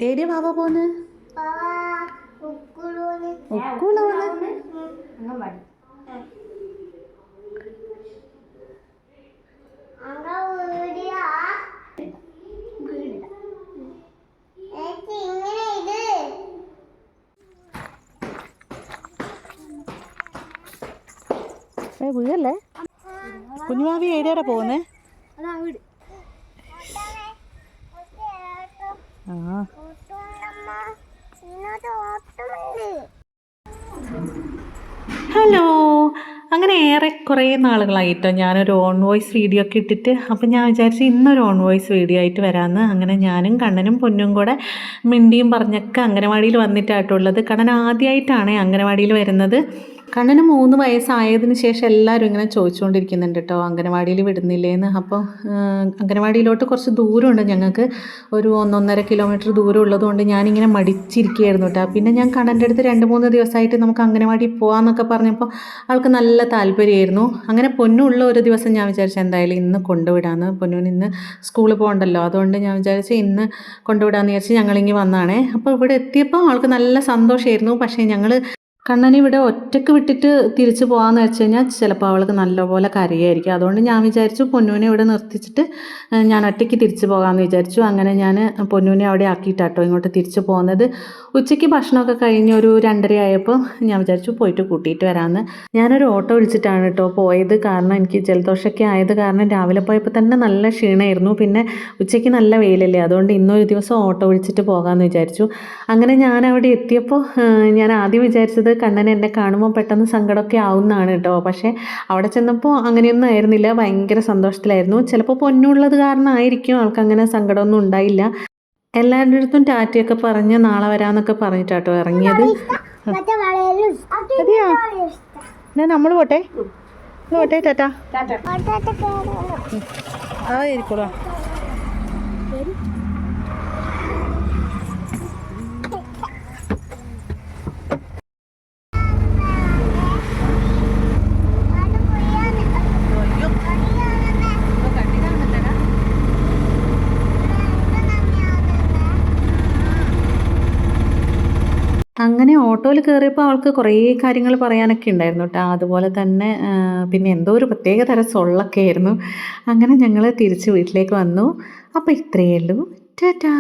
ഏടിയ ബാബ പോന്ന് വീടല്ലേ കുഞ്ഞുമാവി ഏടിയാടെ പോകുന്നേ ഹലോ അങ്ങനെ കുറേ നാളുകളായിട്ടോ ഞാനൊരു ഓൺ വോയിസ് വീഡിയോ ഒക്കെ ഇട്ടിട്ട് അപ്പം ഞാൻ വിചാരിച്ചു ഇന്നൊരു ഓൺ വോയിസ് വീഡിയോ ആയിട്ട് വരാമെന്ന്. അങ്ങനെ ഞാനും കണ്ണനും പൊന്നും കൂടെ മിണ്ടിയും പറഞ്ഞൊക്കെ അംഗനവാടിയിൽ വന്നിട്ടായിട്ടുള്ളത്. കണ്ണൻ ആദ്യമായിട്ടാണ് അംഗനവാടിയിൽ വരുന്നത്. കണ്ണന് 3 വയസ്സായതിന് ശേഷം എല്ലാവരും ഇങ്ങനെ ചോദിച്ചുകൊണ്ടിരിക്കുന്നുണ്ട് കേട്ടോ അംഗനവാടിയിൽ വിടുന്നില്ലേന്ന്. അപ്പോൾ അംഗനവാടിയിലോട്ട് കുറച്ച് ദൂരമുണ്ട്, ഞങ്ങൾക്ക് ഒരു 1.5 കിലോമീറ്റർ ദൂരം ഉള്ളതുകൊണ്ട് ഞാനിങ്ങനെ മടിച്ചിരിക്കുകയായിരുന്നു കേട്ടോ. പിന്നെ ഞാൻ കണ്ണൻ്റെ അടുത്ത് 2-3 ദിവസമായിട്ട് നമുക്ക് അംഗനവാടി പോകാമെന്നൊക്കെ പറഞ്ഞപ്പോൾ ആൾക്ക് നല്ല താല്പര്യമായിരുന്നു. അങ്ങനെ പൊന്നുള്ള ഒരു ദിവസം ഞാൻ വിചാരിച്ചു എന്തായാലും ഇന്ന് കൊണ്ടുവിടാമെന്ന്. പൊന്നുവിന് ഇന്ന് സ്കൂളിൽ പോകണ്ടല്ലോ, അതുകൊണ്ട് ഞാൻ വിചാരിച്ചു ഇന്ന് കൊണ്ടുവിടാമെന്ന് വിചാരിച്ച് ഞങ്ങളിങ്ങി വന്നതാണേ. അപ്പോൾ ഇവിടെ എത്തിയപ്പോൾ ആൾക്ക് നല്ല സന്തോഷമായിരുന്നു. പക്ഷേ ഞങ്ങൾ കണ്ണനെ ഇവിടെ ഒറ്റയ്ക്ക് വിട്ടിട്ട് തിരിച്ചു പോകാമെന്ന് വെച്ച് കഴിഞ്ഞാൽ ചിലപ്പോൾ അവൾക്ക് നല്ലപോലെ കരയായിരിക്കും. അതുകൊണ്ട് ഞാൻ വിചാരിച്ചു പൊന്നുവിനെ ഇവിടെ നിർത്തിച്ചിട്ട് ഞാൻ ഒറ്റയ്ക്ക് തിരിച്ചു പോകാമെന്ന് വിചാരിച്ചു. അങ്ങനെ ഞാൻ പൊന്നുവിനെ അവിടെ ആക്കിയിട്ടാട്ടോ ഇങ്ങോട്ട് തിരിച്ചു പോകുന്നത്. ഉച്ചയ്ക്ക് ഭക്ഷണമൊക്കെ കഴിഞ്ഞ് ഒരു 2:30 ആയപ്പോൾ ഞാൻ വിചാരിച്ചു പോയിട്ട് കൂട്ടിയിട്ട് വരാമെന്ന്. ഞാനൊരു ഓട്ടോ വിളിച്ചിട്ടാണ് കേട്ടോ പോയത്. കാരണം എനിക്ക് ജലദോഷമൊക്കെ ആയത് കാരണം രാവിലെ പോയപ്പോൾ തന്നെ നല്ല ക്ഷീണമായിരുന്നു. പിന്നെ ഉച്ചയ്ക്ക് നല്ല വെയിലല്ലേ, അതുകൊണ്ട് ഇന്നൊരു ദിവസം ഓട്ടോ വിളിച്ചിട്ട് പോകാമെന്ന് വിചാരിച്ചു. അങ്ങനെ ഞാൻ അവിടെ എത്തിയപ്പോൾ ഞാൻ ആദ്യം വിചാരിച്ചത് കണ്ണൻ എന്നെ കാണുമ്പോൾ പെട്ടെന്ന് സങ്കടമൊക്കെ ആവുന്നതാണ് കേട്ടോ. പക്ഷേ അവിടെ ചെന്നപ്പോൾ അങ്ങനെയൊന്നും ആയിരുന്നില്ല, ഭയങ്കര സന്തോഷത്തിലായിരുന്നു. ചിലപ്പോൾ പൊന്നുള്ളത് കാരണമായിരിക്കും ആൾക്കങ്ങനെ സങ്കടമൊന്നും ഉണ്ടായില്ല. എല്ലാവരുടെ അടുത്തും ടാറ്റയൊക്കെ പറഞ്ഞ് നാളെ വരാമെന്നൊക്കെ പറഞ്ഞിട്ടാട്ടോ ഇറങ്ങിയത്. ഞാൻ നമ്മൾ പോട്ടെ പോട്ടെ ടാറ്റ ആയിരിക്കൂടാ. അങ്ങനെ ഓട്ടോയിൽ കയറിയപ്പോൾ അവൾക്ക് കുറേ കാര്യങ്ങൾ പറയാനൊക്കെ ഉണ്ടായിരുന്നു കേട്ടോ. അതുപോലെ തന്നെ പിന്നെ എന്തോ ഒരു പ്രത്യേക തരം സൊള്ളൊക്കെ ആയിരുന്നു. അങ്ങനെ ഞങ്ങൾ തിരിച്ച് വീട്ടിലേക്ക് വന്നു. അപ്പോൾ ഇത്രയേ ഉള്ളൂ. ടാറ്റാ.